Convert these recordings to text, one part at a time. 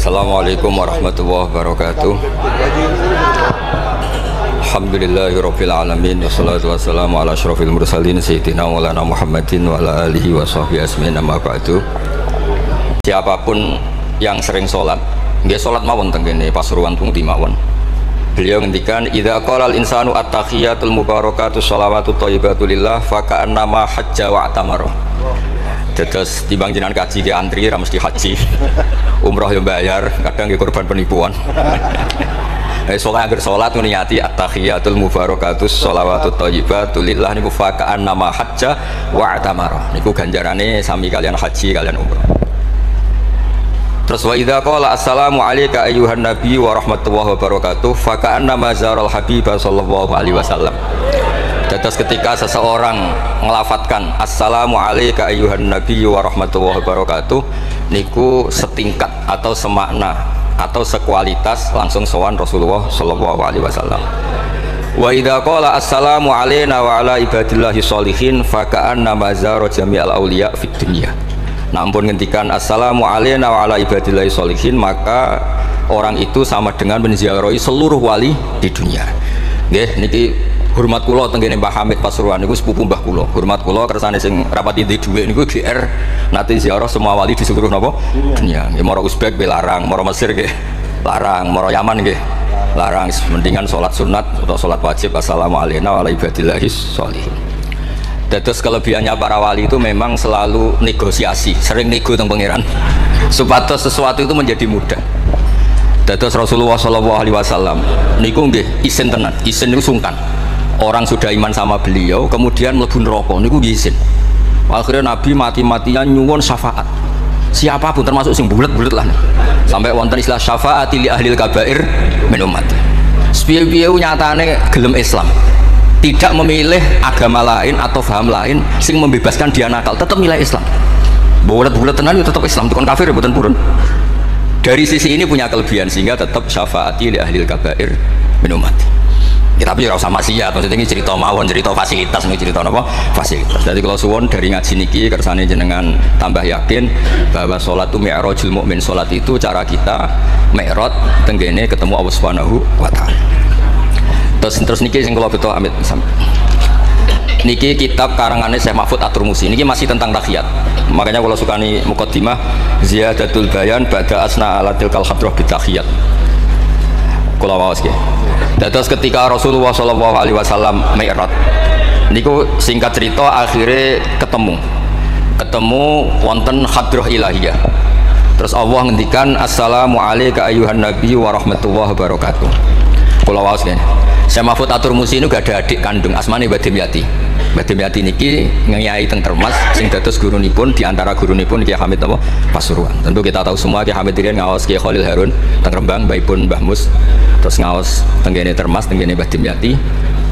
Assalamualaikum warahmatullahi wabarakatuh. Alhamdulillahirabbil alamin wassalatu wassalamu ala asyrofil mursalin sayyidina maulana Muhammadin wa ala alihi wa sahbihi ajmain amma ba'du. Siapapun yang sering sholat, nggih sholat mawon teng kene Pasuruan Pungti mawon. Beliau ngendikan idza qala al insanu at-tahiyatul mubarakatuh shalawatut thayyibatu lillah fa ka'annama hajja wa atamara. Terus timbang jenengan kaji ke antri ra mesti haji. Umroh yang bayar, kadang ke korban penipuan. Soalnya agar sholat niati at-tahiyatul mubarakatuh sholawatut thayyibatu lillah niku fa ka'annama hajja wa atamara. Niku ganjarane sami kalian haji kalian umroh. Terus wa idza qala assalamu alayka ayyuhan nabi wa rahmatullahi wabarakatuh fa ka'annama zaral habiba sallallahu alaihi wasallam. Terus ketika seseorang ngelafatkan assalamu alayka ayyuhan nabi wa rahmatullahi wabarakatuh niku setingkat atau semakna atau sekualitas langsung sowan Rasulullah sallallahu alaihi wasallam. Wa idza qala assalamu alayna wa ala ibadillahi sholihin fa ka'annama zara jami'al auliya fid dunya. Namun ngendikan assalamu alayna wa ala ibadillahi sholihin maka orang itu sama dengan menziarahi seluruh wali di dunia. Nggih niki hormat kula tenggene Mbah Hamid Pasuruan niku sepupu Mbah kula. Hormat kula kersane sing rapat inti dhuwit niku GR nate ziarah semua wali di seluruh napa dunia. Nggih mara Uzbek nggih larang, mara Mesir nggih larang, mara Yaman nggih larang. Mendingan salat sunat atau salat wajib assalamu alayna wa ala ibadillahi sholihin. Terus kelebihannya para wali itu memang selalu negosiasi, sering nego teng pangeran supados sesuatu itu menjadi mudah. Terus Rasulullah sallallahu alaihi wasallam niku nggih isin tenan, isin niku sungkan. Orang sudah iman sama beliau kemudian mlebu neraka niku izin. Akhirnya Nabi mati-matian nyuwun syafaat. Siapapun termasuk sing bulet-bulet lah. Sampai wonten istilah syafaati li ahlil kabair min ummati. Sepiye-piye nyatane gelem Islam. Tidak memilih agama lain atau paham lain sing membebaskan dia nakal, tetap milih Islam. Bulet-bulet tenan tetap Islam, tukang kafir mboten purun. Dari sisi ini punya kelebihan sehingga tetap syafaati li ahlil kabair min ummati. Ya, tapi ora usah maksiat, maksudnya ini cerita mawon, cerita fasilitas, ini cerita apa? Fasilitas. Jadi kalau suwon dari ngaji niki kersane jenengan tambah yakin bahwa sholat itu mi'rajul mukmin, sholat itu cara kita mi'raj tenggene ketemu Allah Subhanahu wa taala. Terus niki sing kula beto amit niki kitab karangannya Syekh Mahfud At-Turmusi niki masih tentang tahiyat. Makanya kalau sukani muqaddimah ziyadatul bayan ba'da asna ala tilkal hadrah bitahiyat. Kula waos nggih. Terus ketika Rasulullah sallallahu alaihi wasallam mi'raj niku singkat cerita akhirnya ketemu wonten hadrah ilahiyah. Terus Allah ngendikan assalamu alayka ayyuhan nabi wa rahmatullahi wabarakatuh. Kula waos nggih. Syekh Mahfud At-Turmusi itu gak ada adik kandung asmane Mbah Dimyati. Mbah Dimyati niki ngiyai teng Termas sing dados gurunipun di antara gurunipun Kiai Hamid apa Pasuruan. Tentu kita tahu semua Kiai Hamid riyen ngaos Kiai Khalil Harun teng Rembang, mbaipun Mbah Mus. Terus ngaos teng kene Termas teng kene Mbah Dimyati.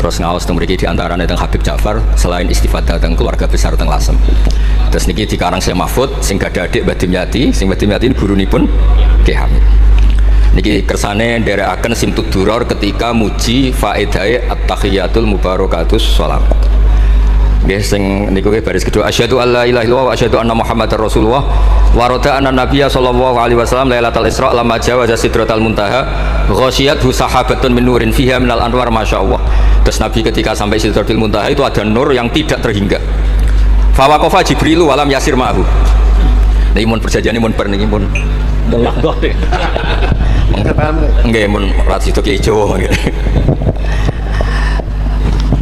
Terus ngaos teng mriki di antarane teng Habib Ja'far selain istifadah teng keluarga besar teng Lasem. Terus niki dikarang Syekh Mahfud sing gak ada adik Mbah Dimyati, sing Mbah Dimyati gurunipun Kiai Hamid. Niki kersane nderekaken Simtud Duror ketika muji faedahe at-tahiyatul mubarakatus sholawat. Nggih sing niku baris kedua asyhadu alla ilaha illallah wa asyhadu anna muhammadar rasulullah wa rada anna nabiyya sallallahu alaihi wasallam lailatul isra lamma jawaza sidratal muntaha ghasyiyathu sahabatun min nurin fiha minal anwar masyaallah. Terus Nabi ketika sampai sidratul muntaha itu ada nur yang tidak terhingga. Fa waqafa Jibrilu walam yasir ma'hu. Niki mun perjanjian mun bar niki mun delok deh. Nggih mun rat situ Kiai Jawa nggih.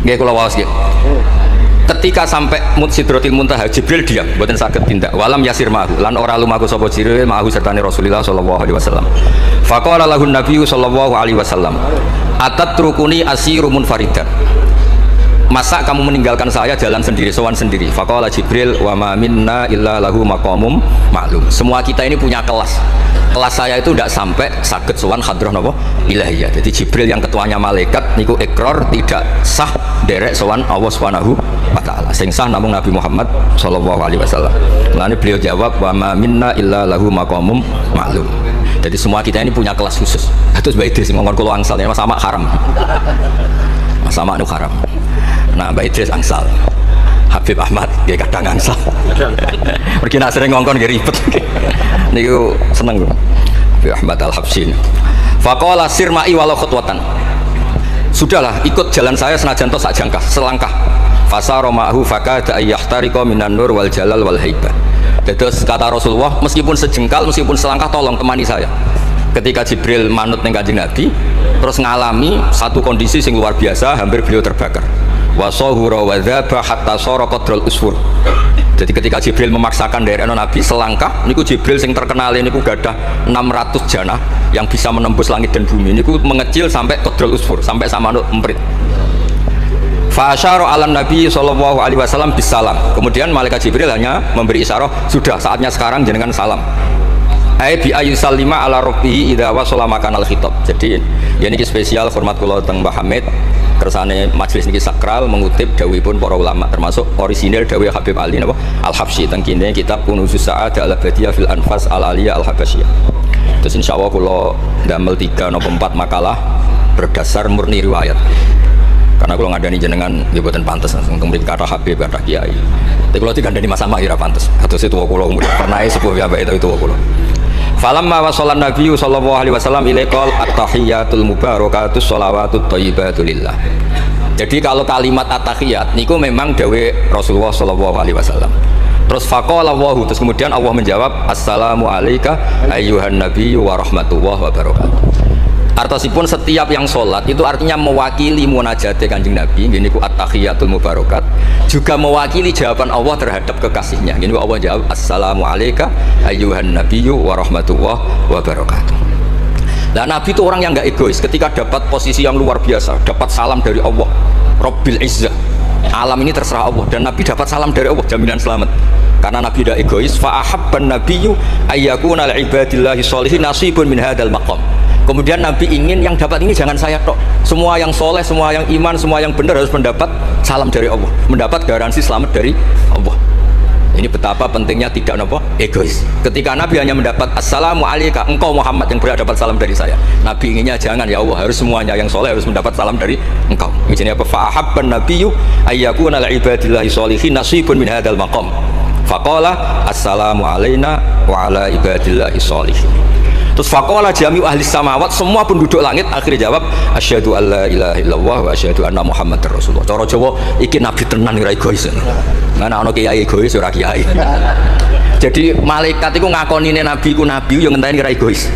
Nggih kula waos nggih. Ketika sampai Sidratil Muntaha Jibril diam, mboten saged tindak. Walam yasir ma'hu lan ora lumaku sapa Jibril ma'hu sertane Rasulullah sallallahu alaihi wasallam. Faqala lahu Nabi sallallahu alaihi wasallam, "Atatrukuni asiru munfaridan." Masa kamu meninggalkan saya jalan sendiri, sowan sendiri? Faqala Jibril wa ma minna illa lahu maqamum ma'lum. Semua kita ini punya kelas. Kelas saya itu tidak sampai saged sowan hadrah napa ilahiyah. Jadi Jibril yang ketuanya malaikat niku ikrar tidak sah derek sowan Allah Subhanahu wa taala. Sing sah namung Nabi Muhammad sallallahu alaihi wasallam. Mulane beliau jawab wa ma minna illa lahu maqamum ma'lum. Jadi semua kita ini punya kelas khusus. Terus Mbak Idris ngomong kula angsal ya sama haram. Sama nu haram. Nah Mbak Idris angsal. Habib Ahmad dia kadang angsal. Pergi nak sering ngongkon dia ribet. Niku seneng. Abi Ahmad Al-Habsyi. Faqala sirma'i walau khutwatan. Sudahlah, ikut jalan saya senajan to sak jangkah, selangkah. Fasara ma'hu fakada ayyahtariqa minan nur wal jalal wal haibah. Terus kata Rasulullah, meskipun sejengkal, meskipun selangkah, tolong temani saya. Ketika Jibril manut ning Kanjeng Nabi, terus ngalami satu kondisi yang luar biasa, hampir beliau terbakar. Wasahura wa dzaba hatta sara qadral usfur. Jadi ketika Jibril memaksakan dari Nabi selangkah, niku Jibril sing terkenal niku gadah 600 jana yang bisa menembus langit dan bumi. Niku mengecil sampai qadral usfur, sampai sama emprit. Fa asyara 'alan Nabi sallallahu alaihi wasallam bisalam. Kemudian malaikat Jibril hanya memberi isyarat, sudah saatnya sekarang jenengan salam. Ai bi ayyusallima ala rabbihi idza wasala makanal khitab. Jadi ya niki spesial hormat kula teng Mbah Hamid. Kersane majelis niki sakral mengutip dawuhipun para ulama termasuk orisinil dawuh Habib Ali napa Al-Habsyi teng kene kitab Kunuzus Sa'adah Al-Abadiyah fil Anfas Al-Aliyah Al-Habasyiyah. Terus insyaallah kula ndamel 3 napa 4 makalah berdasar murni riwayat. Karena kalau ngadani jenengan nggih boten pantes langsung murid kata Habib kata Kiai. Tapi kalau digandani Mas Sama ora pantes. Kados itu kula pernah sepuh piyambake itu kula. Falamma wasallan Nabi sallallahu alaihi wasallam ilaikal at-tahiyatul mubarakatus sholawatut thayyibatu lillah. Jadi kalau kalimat at-tahiyat niku memang dawuh Rasulullah sallallahu alaihi wasallam. Terus faqala Allahu, terus kemudian Allah menjawab assalamu alayka ayyuhan nabiyyu wa rahmatullahi wa barakatuh. Artosipun setiap yang sholat itu artinya mewakili munajat Kanjeng Nabi, gini ku at-tahiyatul mubarakat, juga mewakili jawaban Allah terhadap kekasihnya. Gini Allah jawab assalamu alayka ayyuhan nabiyyu wa rahmatullahi wa barakatuh. Nah, Nabi itu orang yang nggak egois. Ketika dapat posisi yang luar biasa, dapat salam dari Allah, Rabbil Izzah, alam ini terserah Allah, dan Nabi dapat salam dari Allah, jaminan selamat. Karena Nabi tidak egois. Fa ahabban nabiyyu ayyakuna li ibadillahi sholihin nasibun min hadzal maqam. Kemudian Nabi ingin yang dapat ini jangan saya tok, semua yang soleh, semua yang iman, semua yang benar harus mendapat salam dari Allah, mendapat garansi selamat dari Allah. Ini betapa pentingnya tidak nopo egois. Ketika Nabi hanya mendapat assalamu alayka, engkau Muhammad yang berhak dapat salam dari saya. Nabi inginnya jangan, ya Allah, harus semuanya yang soleh harus mendapat salam dari engkau. Ini apa? Fa'ahabban nabiyyu ayyakuna li ibadillahi sholihin nasibun min hadzal maqam. Faqala assalamu alayna wa ala ibadillahi sholihin. Terus faqala jami'u ahli samawat, semua penduduk langit akhirnya jawab asyhadu alla ilaha illallah wa asyhadu anna muhammadar rasulullah. Cara Jawa iki nabi tenan ora egois. Mana ana kiai egois ora kiai. Jadi malaikat iku ngakonine nabi ku nabi yo ngenteni ora egois.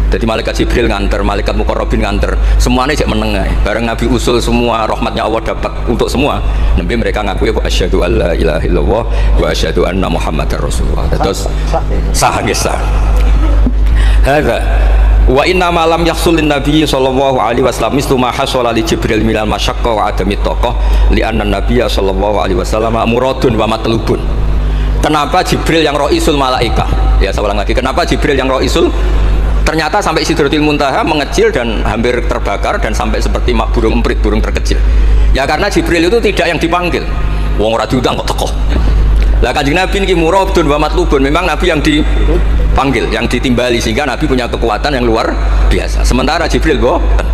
Jadi malaikat Jibril nganter, malaikat Muqarrabin nganter, semuanya jek meneng ae. Bareng Nabi usul semua rahmatnya Allah dapat untuk semua. Nabi mereka ngaku ya asyhadu alla ilaha illallah wa asyhadu anna muhammadar rasulullah. Terus sah nggih sah. Hadza wa inna ma lam yahsulin nabiy sallallahu alaihi wasallam mislu ma hasala li Jibril minal masyaqqa wa adami taqah li anna nabiy sallallahu alaihi wasallam muradun wa matlubun. Kenapa Jibril yang raisul malaika? Ya saya ulang lagi, kenapa Jibril yang raisul? Ternyata sampai Sidratil Muntaha mengecil dan hampir terbakar dan sampai seperti burung emprit, burung terkecil. Ya karena Jibril itu tidak yang dipanggil. Wong ora diundang kok teko. Lah Kanjeng Nabi niki muradun wa matlubun, memang Nabi yang dipanggil, yang ditimbali, sehingga Nabi punya kekuatan yang luar biasa. Sementara Jibril boten.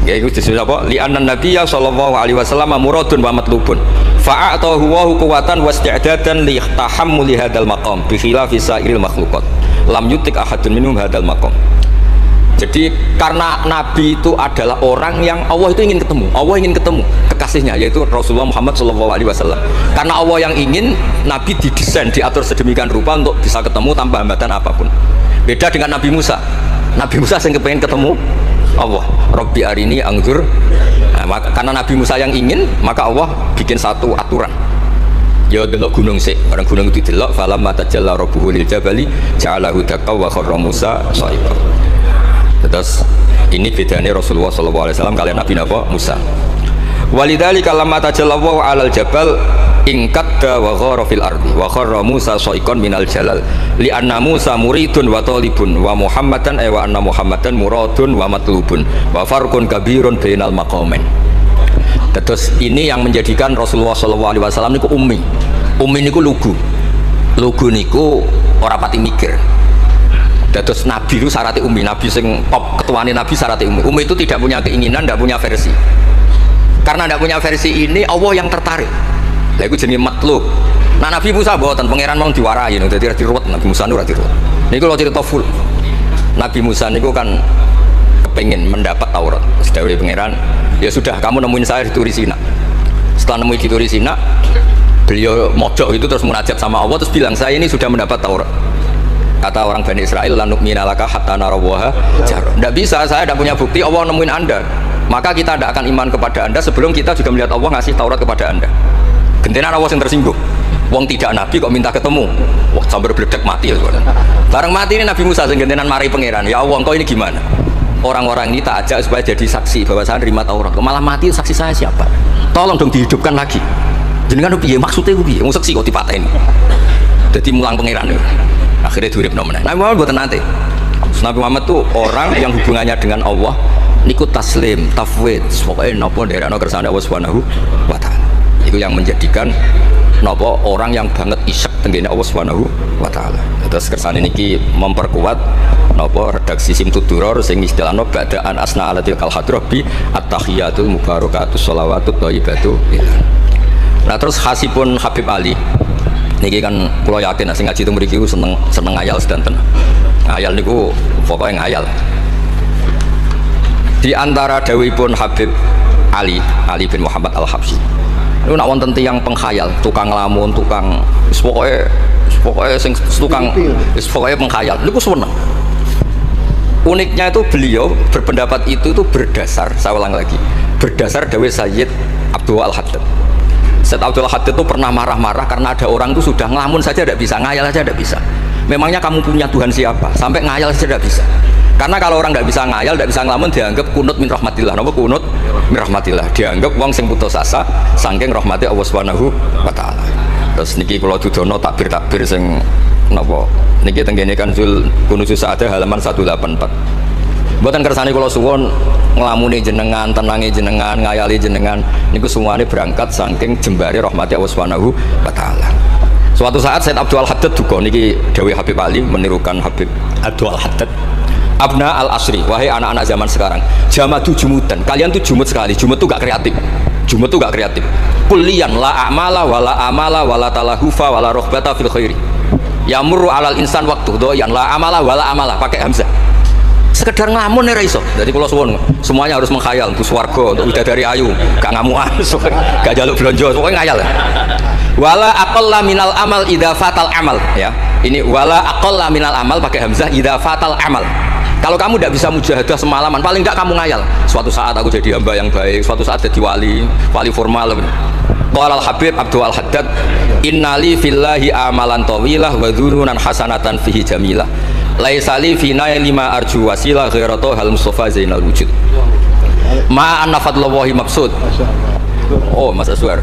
Ya itu disebut apa? Li anna nabiyya sallallahu alaihi wasallam muradun wa matlubun. Fa'atahu wa quwwatan wasti'dadan li tahammuli hadzal maqam bi khilafi sa'iril makhluqat. Lam yutik ahadun minhum hadzal maqam. Jadi karena Nabi itu adalah orang yang Allah itu ingin ketemu, Allah ingin ketemu kekasihnya yaitu Rasulullah Muhammad SAW. Karena Allah yang ingin, Nabi didesain, diatur sedemikian rupa untuk bisa ketemu tanpa hambatan apapun. Beda dengan Nabi Musa. Nabi Musa yang kepengen ketemu Allah. Rabbi arini angzur. Nah, karena Nabi Musa yang ingin, maka Allah bikin satu aturan. Ya delok gunung sik, bareng gunung itu delok falamma tajalla rabbuhu lil jabali ja'alahu dakka wa kharra Musa sha'iqa. Terus ini bedanya Rasulullah SAW kalian Nabi Musa. Walidzalika lamma tajallallahu 'alal jabal ingkadda wa ghara fil ardi wa kharra Musa sha'iqan minal jalal li anna Musa muridun wa talibun wa Muhammadan wa anna Muhammadan muradun wa matlubun wa farqun kabirun bainal maqamain. Terus ini yang menjadikan Rasulullah SAW niku ummi. Ummi niku lugu. Lugu niku ora pati mikir. Terus Nabi itu syaratnya ummi, Nabi sing top ketuane Nabi syaratnya ummi. Ummi itu tidak punya keinginan, tidak punya versi. Karena tidak punya versi ini, Allah yang tertarik. Lah iku jenenge matlub. Nah Nabi Musa mboten pangeran mau diwarai, jadi diruwet Nabi Musa ora diruwet. Niku lho cerita full. Nabi Musa niku kan kepengin mendapat Taurat. Sedawuhe pangeran, ya sudah kamu nemuin saya di Turi Sina. Setelah nemuin di Turi Sina, beliau mojok itu terus munajat sama Allah terus bilang saya ini sudah mendapat Taurat. Kata orang Bani Israel, lanuk minalaka hatta narawaha jar. Tidak bisa, saya tidak punya bukti Allah nemuin anda. Maka kita tidak akan iman kepada anda sebelum kita juga melihat Allah ngasih Taurat kepada anda. Gentenan Allah yang tersinggung. Wong tidak nabi kok minta ketemu. Wah, sambar bledek mati ya. Bareng mati ini Nabi Musa gentenan mari pangeran. Ya Allah, engkau ini gimana? Orang-orang ini tak ajak supaya jadi saksi bahwa saya terima Taurat. Kok malah mati saksi saya siapa? Tolong dong dihidupkan lagi. Jenengan piye maksudnya piye? Wong saksi kok dipateni. Jadi mulang pangeran. Akhirnya durip nomene. Nabi Muhammad mboten nate. Nabi Muhammad tuh orang yang hubungannya dengan Allah niku taslim, tafwid, pokoknya napa nderekno kersane Allah Subhanahu wa taala. Itu yang menjadikan napa orang yang banget isyak tenggene Allah Subhanahu wa taala. Terus kersane niki memperkuat napa redaksi Simtud Duror sing istilahna ba'daan asna alatil kalhadrah bi at-tahiyatul mubarakatus sholawatut thayyibatu. Nah terus khasipun Habib Ali niki kan kula yakin sing ngaji teng mriki seneng ngayal sedanten. Ngayal niku pokoknya ngayal. Di antara dawuhipun Habib Ali bin Muhammad Al-Habsyi. Niku nak wonten tiyang pengkhayal, tukang nglamun, tukang pokoknya sing tukang pokoknya pengkhayal. Niku seneng. Uniknya itu beliau berpendapat itu berdasar, saya ulang lagi, berdasar dawuh Sayyid Abdul Al-Haddad. Sayyid Abdul Haddad itu pernah marah-marah karena ada orang itu sudah ngelamun saja tidak bisa, ngayal saja tidak bisa. Memangnya kamu punya Tuhan siapa? Sampai ngayal saja tidak bisa. Karena kalau orang tidak bisa ngayal, tidak bisa ngelamun, dianggap kunut min rahmatillah. Napa kunut min rahmatillah? Dianggap wong sing putus asa saking rahmati Allah Subhanahu wa taala. Terus niki kula dudono takbir sing napa? Niki tenggene Kanzul Kunuzul Sa'adah halaman 184. Mboten kersane kula suwun nglamuni jenengan, tenangi jenengan, ngayali jenengan niku semuanya berangkat saking jembare rahmati Allah Subhanahu wa taala. Suatu saat Sayyid Abdul Haddad duka niki dawuh Habib Ali menirukan Habib Abdul Haddad. Abna al-asri, wahai anak-anak zaman sekarang, jamadu jumudan, kalian tuh jumud sekali, jumud tuh gak kreatif, jumud tuh gak kreatif. Kulian la a'mala wala amala wala talahufa wala rohbata fil khairi. Yamurru alal insan waktu doyan la amala wala amala pakai hamzah. Sekedar ngamun ya iso. Jadi kalau suwon semuanya harus menghayal untuk swarga, untuk bidadari ayu, gak ngamuan, gak jaluk belanja, pokoknya ngayal. Wala aqalla minal amal idza fatal amal, ya. Ini wala aqalla minal amal pakai hamzah idza fatal amal. Kalau kamu tidak bisa mujahadah semalaman, paling tidak kamu ngayal. Suatu saat aku jadi hamba yang baik, suatu saat jadi wali formal. Qala al-Habib Abdul Haddad, innali fillahi amalan tawilah wa dhununan hasanatan fihi jamilah. Laisa li fina lima arju wasilah ghairatu hal mustafa zainal wujud. Ma anna fadlallahi mabsud. Oh, Mas Aswar.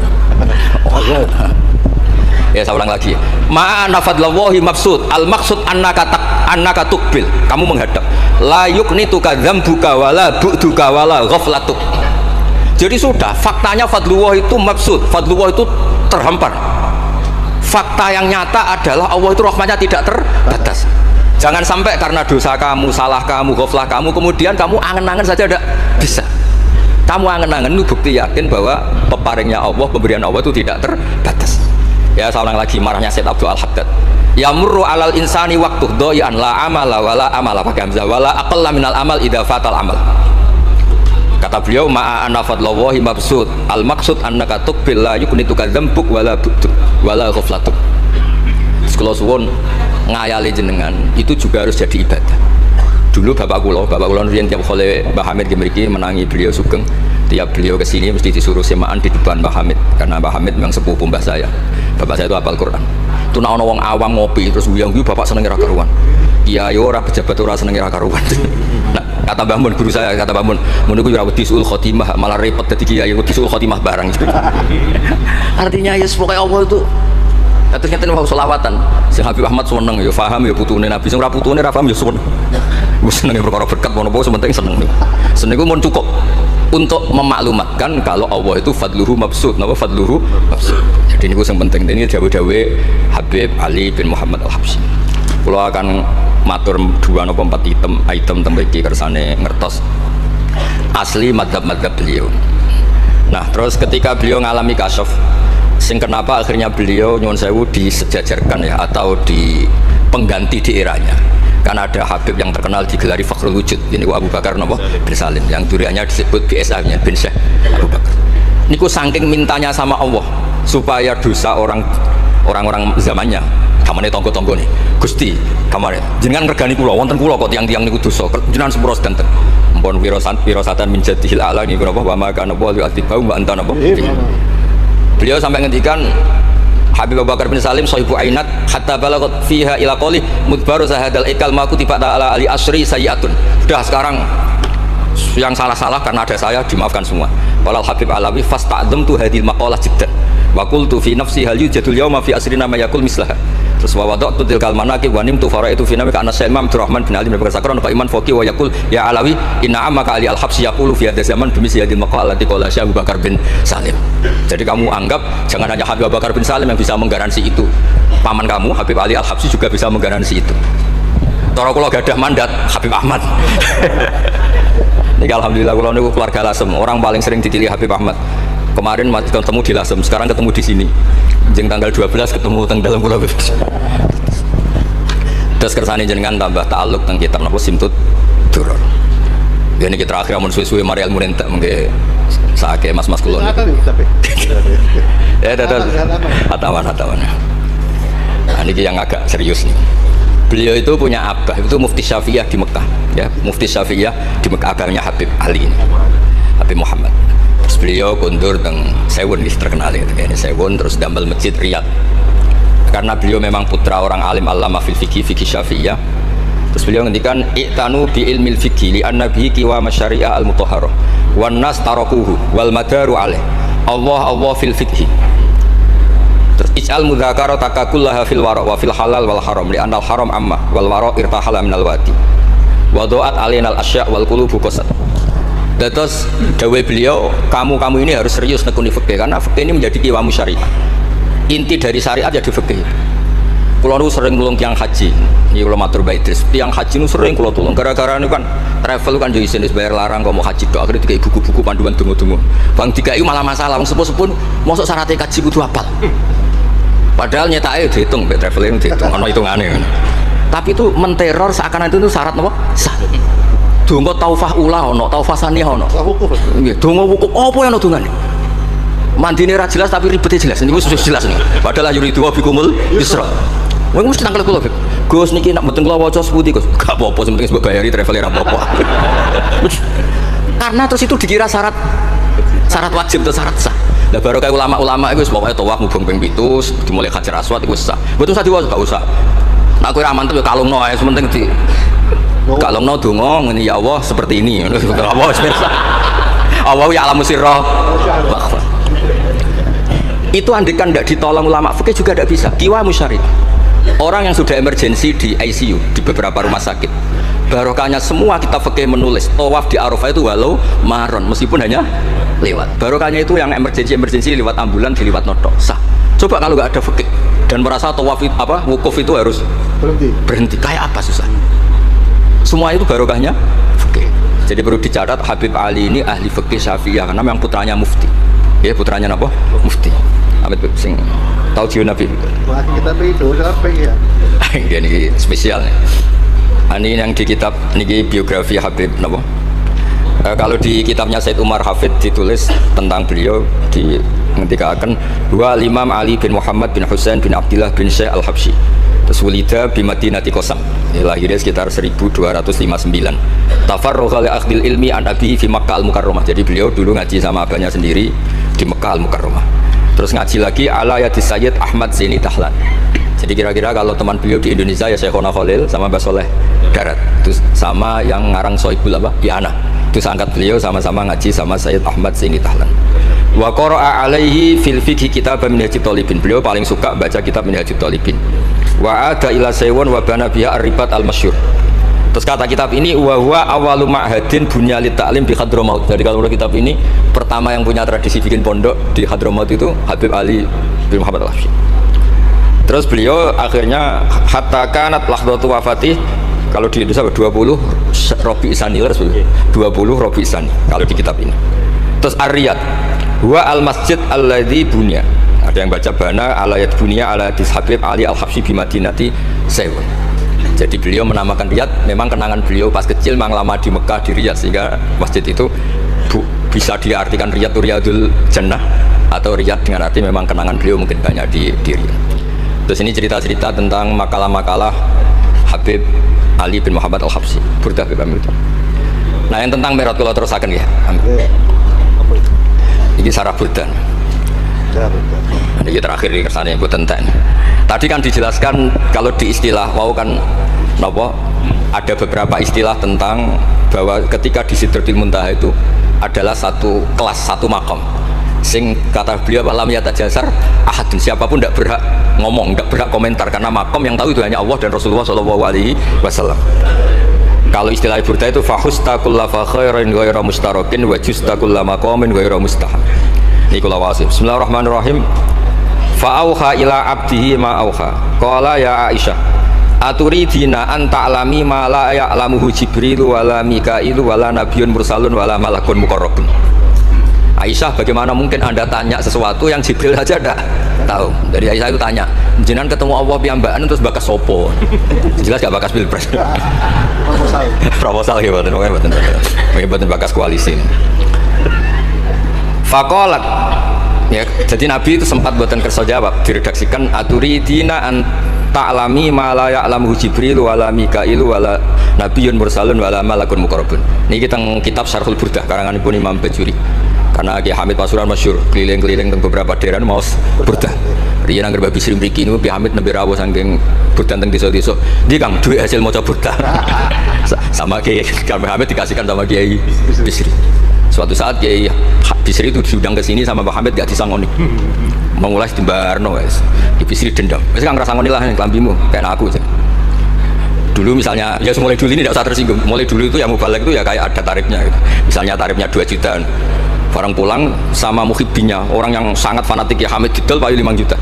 Ya saya ulang lagi. Ma'ana fadlallahi mabsud. Al-maksud annaka tukbil. Kamu menghadap. La yuknituka dzambuka wala bu'duka wala ghaflatuk. Jadi sudah, faktanya fadlullah itu mabsud. Fadlullah itu terhampar. Fakta yang nyata adalah Allah itu rahmatnya tidak terbatas. Jangan sampai karena dosa kamu, salah kamu, ghaflah kamu, kemudian kamu angen-angen saja tidak bisa. Kamu angen-angen itu bukti yakin bahwa peparingnya Allah, pemberian Allah itu tidak terbatas. Ya saya ulang lagi marahnya Sayyid Abdul Haddad. Yamurru alal insani waktu doyan la amala wala amala pakai hamzah wala aqalla minal amal idza fatal amal. Kata beliau ma'a anna fadlallahi mabsud. Al maksud annaka tuqbil la yuknituka dzambuk wala bu'duk wala ghaflatuk. Sekolah suwun ngayali jenengan itu juga harus jadi ibadah. Dulu bapak kula riyen tiap kali Mbah Hamid mriki menangi beliau sugeng. Tiap beliau kesini mesti disuruh semaan di depan Mbah Hamid karena Mbah Hamid memang sepupu mbah saya. Bapak saya itu hafal Quran. Itu nak ono wong awam ngopi terus guyang-guyu bapak seneng ra karuan. Iya yo ora pejabat ora seneng ra karuan. Nah, kata Mbah Mun guru saya, kata Mbah Mun, mun iku ora wedi suul khotimah, malah repot dadi kiai wedi suul khotimah barang. Artinya ya pokoke Allah itu ternyata mau selawatan. Si Habib Ahmad seneng ya paham ya putune Nabi, sing ora putune ra paham ya seneng. Wis seneng perkara berkat mono-mono sementing seneng. Seneng iku mun cukup untuk memaklumatkan kalau Allah itu fadluhu mabsud. Napa fadluhu mabsud? Jadi ini yang penting. Ini dawe-dawe Habib Ali bin Muhammad Al-Habsyi. Kalau akan matur 2 atau 4 item tembaki kersane ngertos asli madhab-madhab beliau. Nah terus ketika beliau ngalami kasyaf, sing kenapa akhirnya beliau nyuwun sewu disejajarkan ya atau di pengganti di eranya. Karena ada Habib yang terkenal digelari Fakhrul Wujud, ini Abu Bakar napa bin Salim, yang duriannya disebut BSA-nya bin Syekh Abu Bakar. Niku saking mintanya sama Allah supaya dosa orang-orang zamannya, kamane tonggo-tonggo nih, Gusti, kamane jenengan ngregani kula, wonten kula kok tiang-tiang niku dosa, jenengan sepuro sedanten. Mpun wirosatan min jadihil a'la niku napa wa ma kana wa atibau wa anta napa. Beliau sampai ngendikan Habib Abu Bakar bin Salim sahibu ainat hatta balagat fiha ila qali mudbaru sahadal ikal maku tiba ta'ala ali asri sayyatun. Sudah sekarang yang salah-salah karena ada saya dimaafkan semua. Walal Habib Alawi fasta'dzamtu hadhil maqalah jiddan wa qultu fi nafsi hal yujadul yawma fi asrina ma yaqul mislaha. Terus wa wada'tu tilkal manaqib wa nimtu faraitu fi namika anna Syekh Imam Abdurrahman bin Ali bin Sakron fa iman faqih wa yaqul ya Alawi inna ammaka ali al-habsi yaqulu fi hadha zaman bimisi hadhil maqalah allati qala Syekh Abu Bakar bin Salim. Jadi kamu anggap jangan hanya Habib Abu Bakar bin Salim yang bisa menggaransi itu, paman kamu Habib Ali Al-Habsi juga bisa menggaransi itu. Cara kula gadah mandat Habib Ahmad. Ini alhamdulillah kula niku keluarga Lasem, orang paling sering dipilih Habib Ahmad. Kemarin ketemu di Lasem, sekarang ketemu di sini. Jeng tanggal 12 ketemu tanggal dalam kula. Terus kersane jenengan tambah ta'alluq teng kitab napa Simtud Duror. Ini kita terakhir amun suwe-suwe mari ilmu entek mengke sake mas-mas kula. Ya dadah. Hatawan. Nah, ini yang agak serius nih. Beliau itu punya abah, itu Mufti Syafi'iyah di Mekah, ya, Mufti Syafi'iyah di Mekah, abahnya Habib Ali ini, Habib Muhammad. Terus beliau kundur teng Sewun, terkenal ya, ini Sewun, terus dambel masjid Riyadh. Karena beliau memang putra orang alim alama fil fikih Syafi'iyah. Terus beliau ngendikan i'tanu bi ilmil fikih li anna bihi qiwam syariah al mutahharah wan nas tarakuhu wal madaru alaih. Allah fil fikih. Terus ij'al mudzakarah takakullaha fil wara wa fil halal wal haram li anal haram amma wal wara irtahala minal wadi wa do'at alainal asya' wal qulubu qasad. Terus dawuh beliau, kamu ini harus serius nekuni fikih karena fikih ini menjadi qiwam syariah. Inti dari syariat ya di fikih. Kulo nu sering nulung tiang haji, ini kulo matur baik terus. Tiang haji nu sering kulo tulung. Gara-gara ini kan travel kan jadi jenis bayar larang, kok mau haji dok. Akhirnya tiga buku-buku panduan tunggu-tunggu. Bang tiga itu malah masalah. Sepuh-sepuh masuk syaratnya haji kudu apal. Padahal nyetaknya dihitung, traveling dihitung, ono hitungannya. Tapi itu menteror seakan itu syarat apa? Sah. Dungo taufah ulah ono, taufah saniyah ono. Dungo wukuf apa yang ono mandine ra jelas tapi ribetnya jelas. Ini sudah jelas nih. Padahal yuridu wa bikumul yusra. Wong mesti tangkel kula, Gus niki nak mboten kula waca seputi, Gus. Gak apa-apa, sing penting bayari traveler apa-apa. Karena terus itu dikira syarat wajib atau syarat sah. Lah baru kayak ulama-ulama itu pokoknya tawaf mubeng ping 7 dimulai Hajar Aswad itu sah. Mboten usah diwaca, gak usah. Nak kowe ra mantep ya kalungno ae, sementing di kalungno donga ngene ya Allah seperti ini. Allah wis pirsa. Allah ya alamu sirra. Itu andikan tidak ditolong ulama fikih juga tidak bisa. Kiwa musyari. Orang yang sudah emergensi di ICU di beberapa rumah sakit, barokahnya semua kita fikih menulis tawaf di Arafah itu walau maron meskipun hanya lewat. Barokahnya itu yang emergensi lewat ambulan diliwat notok sah. Coba kalau nggak ada fikih dan merasa tawaf wukuf itu harus berhenti kayak apa susah. Semua itu barokahnya fikih. Jadi perlu dicatat Habib Ali ini ahli fikih Syafi'iyah karena memang putranya mufti. Ya putranya apa? Mufti. Amit sing tahu jiwa Nabi. Wah, kita itu sampai ya. Ini spesial nih. Ini yang di kitab ini biografi Habib napa? Kalau di kitabnya Said Umar Hafid ditulis tentang beliau di ngendikaken dua Imam Ali bin Muhammad bin Husain bin Abdullah bin Syekh Al-Habsyi. Terus wulida bi Madinati Qasam. Lahirnya sekitar 1259. Tafarrugha li akhdil ilmi an abihi fi Makkah Al-Mukarramah. Jadi beliau dulu ngaji sama abahnya sendiri di Mekah Al-Mukarramah. Terus ngaji lagi ala yadi Sayyid Ahmad Zaini Dahlan. Jadi kira-kira kalau teman beliau di Indonesia ya Syekhona Khalil sama Mbah Soleh Darat. Itu sama yang ngarang Soibul apa? Iana. Itu seangkat beliau sama-sama ngaji sama Sayyid Ahmad Zaini Dahlan. Wa qara'a alaihi fil fiqhi kitab Minhajut Thalibin. Beliau paling suka baca kitab Minhajut Thalibin. Wa ada ila Sewon wa bana biha ar-ribat al-masyhur. Terus kata kitab ini wa huwa awalu ma'hadin bunya li ta'lim bi Hadramaut. Jadi kalau kitab ini pertama yang punya tradisi bikin pondok di Hadramaut itu Habib Ali bin Muhammad Al-Habsyi. Terus beliau akhirnya hatta kanat lahdatu wafati kalau di Indonesia 20 Robi Isani 20 Robi Isani kalau di kitab ini. Terus Ar-Riyad wa al-masjid alladzi bunya. Ada yang baca bana alayat bunya ala hadis Habib Ali Al-Habsyi bi Madinati Sewon. Jadi beliau menamakan Riyadh, memang kenangan beliau pas kecil memang lama di Mekah di Riyadh, sehingga masjid itu bisa diartikan Riyadh itu Riyadul Jannah, atau Riyadh dengan arti memang kenangan beliau mungkin banyak di Riyadh. Terus ini cerita-cerita tentang makalah-makalah Habib Ali bin Muhammad Al-Habsyi, Burdah itu. Nah yang tentang Mi'raj kula terusaken ya. Ini sarah Burdah. Ini terakhir di kersane ibu tenten. Tadi kan dijelaskan kalau di istilah wow kan nopo ada beberapa istilah tentang bahwa ketika di Sidratul Muntaha itu adalah satu kelas, satu makom. Sing kata beliau alam ya tajasar ahadun, siapapun tidak berhak ngomong, tidak berhak komentar karena makom yang tahu itu hanya Allah dan Rasulullah SAW. Kalau istilah Burda itu fahusta kulla fa khairin ghaira mustarakin wa justa kulla maqamin ghaira mustahab. Ini kula wasim. Bismillahirrahmanirrahim. Fa auha ila abdihi ma auha. Qala ya Aisyah, aturidina an ta'lami ma la ya'lamuhu Jibril wala Mikailu wala nabiyyun mursalun wala malakun muqarrabun. Aisyah, bagaimana mungkin Anda tanya sesuatu yang Jibril saja tidak tahu? Dari Aisyah itu tanya, jenengan ketemu Allah piyambakan terus bakas sopo? Jelas gak bakas pilpres. Proposal ya betul bakas koalisi. Faqalat, ya, jadi Nabi itu sempat buatan kerja jawab, diredaksikan aturidina an ta'lami ma la ya'lamuhu Jibril wala Mikailu wala nabiyyun mursalun wala malakun muqarrabun. Ini kita kitab Syarhul Burdah karangan pun Imam Bajuri. Karena Ki Hamid Pasuruan masyhur keliling-keliling teng beberapa daerah mau Burdah. Riyen anggar babi Sri mriki niku Ki Hamid nembe rawuh saking Burdah teng desa-desa. Ndi Kang duwe hasil maca Burdah. Sama Ki Hamid dikasihkan sama Kiai Bisri. Suatu saat Kiai Bisri itu diundang ke sini sama Pak Hamid gak disangoni. Mengulas di Barno guys. Ki Bisri dendam. Wis Kang ngrasangoni lah klambimu kayak aku aja. Dulu misalnya ya mulai dulu ini tidak usah tersinggung. Mulai dulu itu yang mubalek itu ya kayak ada tarifnya gitu. Misalnya tarifnya 2 jutaan. Barang pulang sama muhibbinya, orang yang sangat fanatik ya Hamid didol payu 5 juta.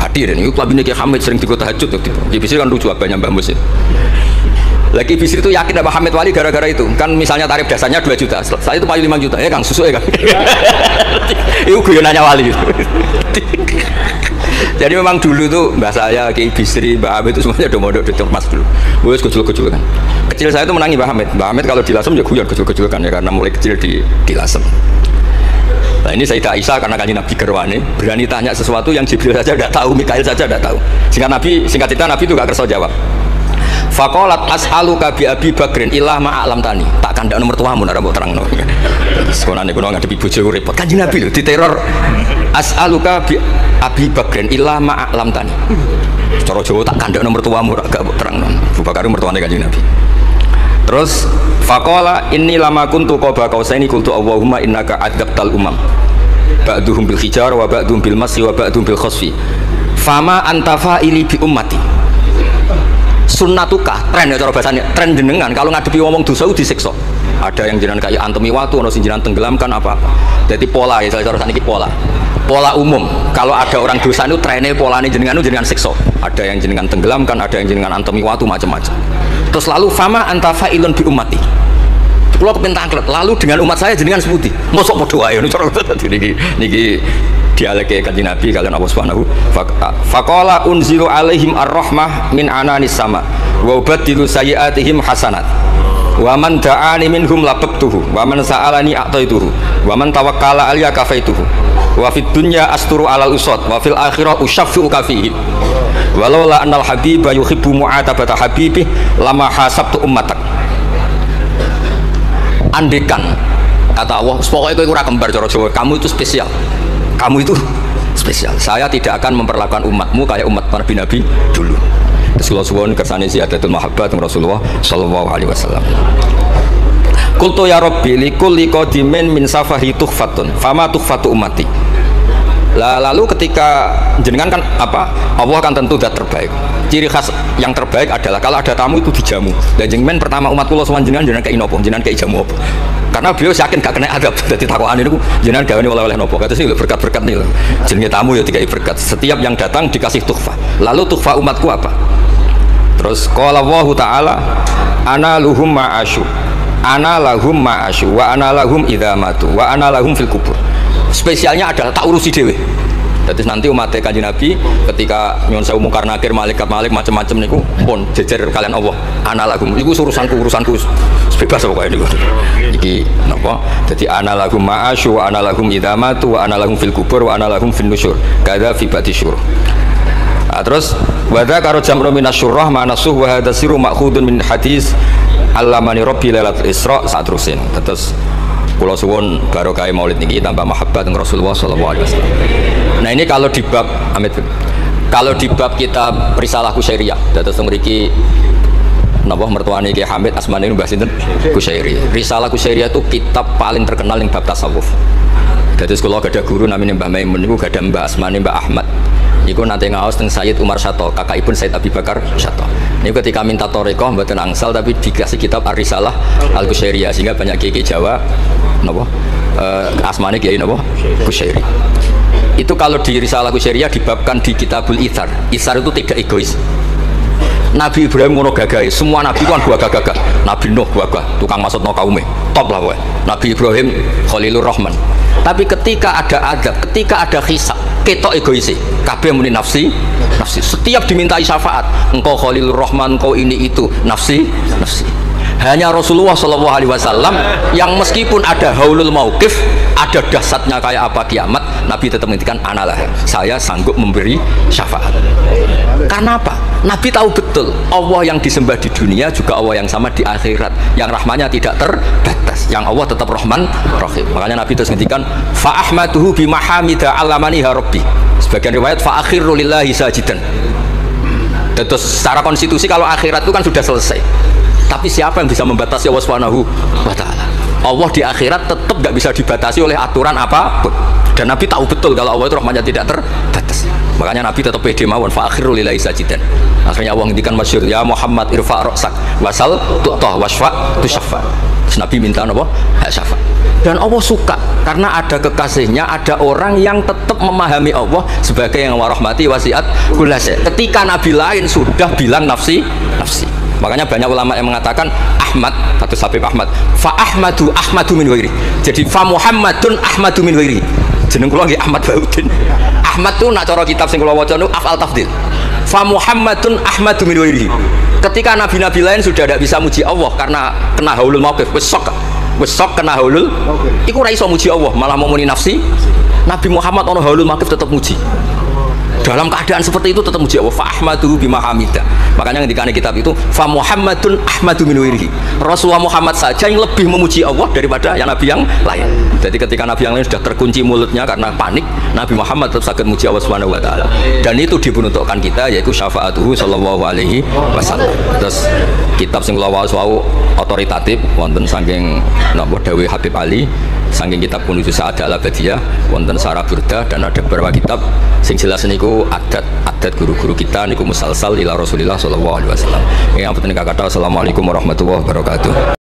Hadir ini klubnya Ki Hamid sering dikota tahajud tuh. Ki Bisri kan lucu abahnya Mbah Mus. Lagi Bisri itu yakin sama Hamid Wali gara-gara itu. Kan misalnya tarif dasarnya 2 juta. Saya itu payu 5 juta. Ya Kang, susu ya Kang. Itu guyonannya Wali. Jadi memang dulu tuh mbah saya, Ki Bisri, Mbah Hamid itu semuanya udah modok mas dulu. Wes kecil-kecil kan. Kecil saya itu menangi Mbah Hamid. Mbah Hamid kalau di Lasem ya guyon kecil-kecil kan ya karena mulai kecil di Lasem. Nah ini Sayyidah Aisyah karena kanjeng Nabi gerwane berani tanya sesuatu yang Jibril saja tidak tahu, Mikail saja tidak tahu. Singkat cerita Nabi itu gak kerso jawab. Faqalat as'aluka bi Abi Bakrin illah ma alam tani. Tak kandak nomor tuamu nek mbok terangno. Sekolahane kuno ngadepi bojo repot. Kanjeng Nabi lho diteror. As'aluka bi Abi Bakrin illah ma alam tani. Cara Jawa tak kandak nomor tuamu gak mbok terangno. Abu Bakar mertuane kanjeng Nabi. Terus faqala inni lama kuntu qaba qausaini qultu Allahumma innaka adzabtal umam ba'duhum bil hijar wa ba'duhum bil masyi wa ba'duhum bil khasfi fama anta fa'ili bi ummati. Sunnatukah tren ya cara bahasanya, tren jenengan kalau ngadepi ngomong dosa disiksa. Ada yang jenengan kayak antemi watu, ono sing jenengan tenggelamkan apa-apa. Jadi pola ya cara saniki pola umum. Kalau ada orang dosa itu trennya polanya jenengan siksa. Ada yang jenengan tenggelamkan, ada yang jenengan antemi watu macam-macam. Terus lalu fama anta fa'ilun bi ummati. Kulo kepen tanglet, lalu dengan umat saya jenengan sebuti. Mosok padha wae cara niki dialeke kanjeng Nabi kalian Allah Subhanahu faqala unzilu alaihim ar-rahmah min ananis sama wa ubaddilu sayyi'atihim hasanat wa man da'ani minhum labaqtuhu wa man sa'alani a'taituhu wa man tawakkala alayya kafaituhu wa fid dunya asturu alal usad wa fil akhirah usyaffi'u kafihi walau la annal habiba yuhibbu mu'atabata habibi lama hasabtu ummatak. Andekan kata Allah pokoknya kowe ora kembar cara Jawa, kamu itu spesial. Kamu itu spesial. Saya tidak akan memperlakukan umatmu kayak umat Nabi dulu. Rasulullah suwun kersane ziyadatul mahabbat Rasulullah sallallahu alaihi wasallam. Qultu ya Rabbi likulli qadimin min safahi tuhfatun fama tuhfatu ummati. Lalu ketika jenengan kan apa? Allah kan tentu zat terbaik. Ciri khas yang terbaik adalah kalau ada tamu itu dijamu. Dan jenengan pertama umat kula sowan jenengan kayak nopo? Jenengan kayak jamu apa? Karena beliau yakin gak kena adab. Jadi takokan itu jenengan gawe oleh-oleh nopo. Kata sih berkat-berkat nih loh. Jenenge tamu ya dikai berkat. Setiap yang datang dikasih tuhfa. Lalu tuhfa umatku apa? Terus qala Allahu taala ana lahum ma'asyu. Ana lahum ma'asyu wa ana lahum idza matu wa ana lahum fil kubur. Spesialnya adalah tak urusi dewe. Jadi nanti umat Kanjeng Nabi ketika nyuwun sewu mungkar nakir malaikat macam-macam niku pun jejer kalian Allah. Ana lakum niku urusanku bebas pokoke niku. Iki napa? Dadi ana lakum ma'asyu wa ana lakum idamatu wa ana lakum fil kubur wa ana lakum fin nusyur. Kadza fi ba'di syurur. Terus wadza karo jam'u minasyurrah ma'nasuh wa hadza sirru ma'khudun min hadis allamani rabbi lailatul isra saterusin. Terus kula suwun barokah maulid niki tambah mahabbat dengan Rasulullah sallallahu alaihi wasallam. Nah ini kalau di bab kitab Risalah Kusyairiyah, dados mriki napa mertuane Ki Hamid asmane Mbah sinten Kusyairi. Risalah Kusyairiyah itu kitab paling terkenal ning bab tasawuf. Dados kula gadah guru namanya Mbah Maimun niku gadah Mbah asmane Mbah Ahmad. Niku nate ngaos teng Sayyid Umar Syato, kakakipun Sayyid Abi Bakar Syato. Niku ketika minta thariqah mboten angsal tapi dikasih kitab Ar-Risalah Al-Kusyairiyah sehingga banyak kiai Jawa napa asmane kiai napa Kusyairi. Itu kalau di Risalah Kusyairiyah dibabkan di Kitabul Itsar. Itsar itu tidak egois. Nabi Ibrahim ngono gagahe, semua nabi kan gagah. Nabi Nuh gagah, tukang maksudno kaume. Top lah kowe. Nabi Ibrahim Khalilur Rahman. Tapi ketika ada adab, ketika ada hisab, ketok egois. Kabeh muni nafsi. Setiap dimintai syafaat, engkau Khalilur Rahman, engkau ini itu, nafsi. Hanya Rasulullah SAW yang meskipun ada haulul mauqif, ada dahsyatnya kayak apa kiamat, Nabi tetap menghentikan analah, saya sanggup memberi syafaat. Karena apa? Nabi tahu betul Allah yang disembah di dunia juga Allah yang sama di akhirat, yang rahmannya tidak terbatas, yang Allah tetap Rahman Rahim. Makanya Nabi terus menghentikan fa ahmaduhu bi mahamida alamani rabbi. Sebagian riwayat fa akhiru lillahi sajidan. Terus secara konstitusi kalau akhirat itu kan sudah selesai. Tapi siapa yang bisa membatasi Allah Subhanahu wa Ta'ala? Allah di akhirat tetap gak bisa dibatasi oleh aturan apapun. Dan Nabi tahu betul kalau Allah itu rahmatnya tidak terbatas. Makanya Nabi tetap pede mawon fa akhiru lillahi sajidan. Akhirnya Allah ngendikan masyhur ya Muhammad irfa' ra'sak wasal tu'tah wasfa' tusyaffa. Terus Nabi minta apa? Hak syafaat. Dan Allah suka karena ada kekasihnya, ada orang yang tetap memahami Allah sebagai yang warahmati wasiat kulasya. Ketika Nabi lain sudah bilang nafsi. Makanya banyak ulama yang mengatakan Ahmad atau Habib Ahmad fa Ahmadu min wairi. Jadi fa Muhammadun Ahmadu min wairi. Jeneng kula nggih Ahmad Baudin. Ahmad tuh nak cara kitab sing kula waca niku afal tafdil. Fa Muhammadun Ahmadu min wairi. Ketika nabi-nabi lain sudah tidak bisa muji Allah karena kena haulul mauqif, wis sok kena haulul. Iku ora iso muji Allah, malah mau muni nafsi. Nabi Muhammad ono haulul mauqif tetap muji. Dalam keadaan seperti itu tetap muji Allah fa ahmaduhu bima hamida. Makanya ketika kitab itu fa Muhammadun Ahmadu min wairihi. Rasulullah Muhammad saja yang lebih memuji Allah daripada yang nabi yang lain. Jadi ketika nabi yang lain sudah terkunci mulutnya karena panik, Nabi Muhammad tetap sakit muji Allah Subhanahu wa Ta'ala. Dan itu diperuntukkan kita yaitu syafaatuhu sallallahu alaihi wasallam. Terus kitab sing kula waos wau otoritatif wonten saking napa dawuh Habib Ali, saking kitab Kunuz Sa'adah Al-Abadiyah wonten Sarah Burda, dan ada beberapa kitab sing jelas niku adat guru-guru kita niku musalsal ila Rasulillah sallallahu alaihi wasallam. Yang penting kata assalamualaikum warahmatullahi wabarakatuh.